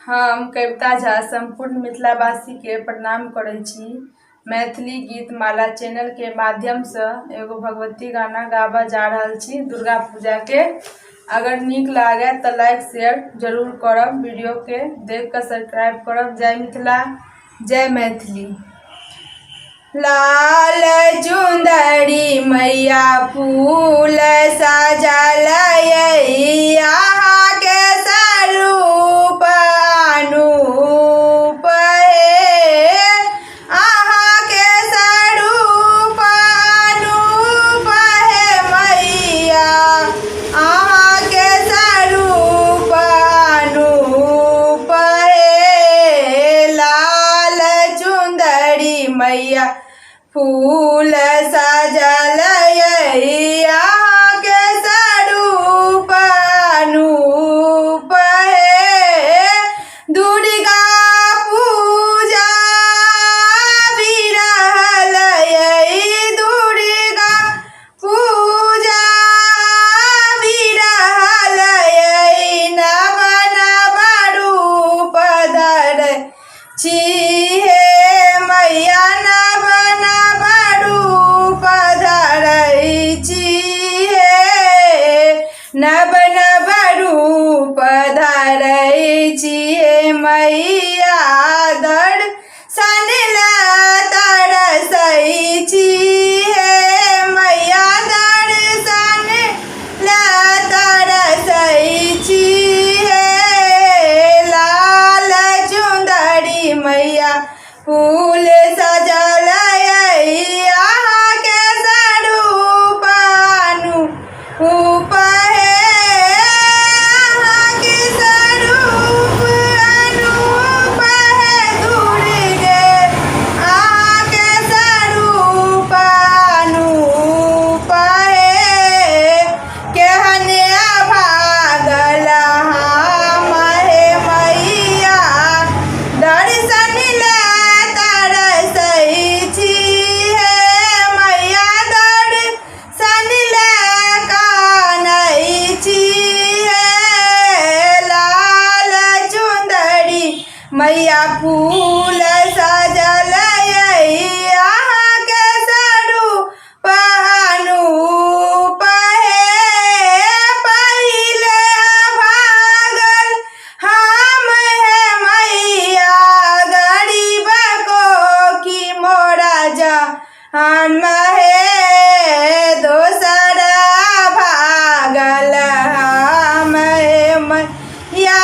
हम कविता झा संपूर्ण मिथिलावासी के प्रणाम करै छी। मैथिली गीत माला चैनल के माध्यम से एगो भगवती गाना गाबा जा रहल छी दुर्गा पूजा के। अगर नीक लागे तो लाइक शेयर जरूर करब, वीडियो के देख कर सब्सक्राइब करब। जय मिथिला, जय मैथिली। लाल चुंदरी मैया फूल सजल यहाँ के स्वरूप अनूप हे, अहाँ के स्वरूप अनूप हे मैया, अहाँ के स्वरूप अनूप हे। लाल चुंदरी मैया फूल सजल यहाँ के स्वरूप अनूप हे। दुर्गा पूजा बिरहल दुर्गा पूजा बिरहल नव नव रूप धर छी हे मैया, नव नव रूप धरै छी हे, नव नव रूप धरै छी हे मैया। दर्शन ला तरसै छी हे मैया, दर्शन ला तरसै छी हे। लाल चुंदरी मैया फूल सजल यहाँ के स्वरूप अनूप हे, अहाँ के स्वरूप अनूप हे। दुर्गे अहाँ के स्वरूप अनूप हे। केहने अभागल हम हे मैया, दर्शन ला तरसै छी हे मैया, दर्शन ला कानै छी हे। लाल चुंदरी मैया फूल सजल यहाँ के स्वरूप अनूप हे। पहिले भागल हम हे मैया, गरीब को की मोरा जहान हे। दोसर भागल हम हे मैया,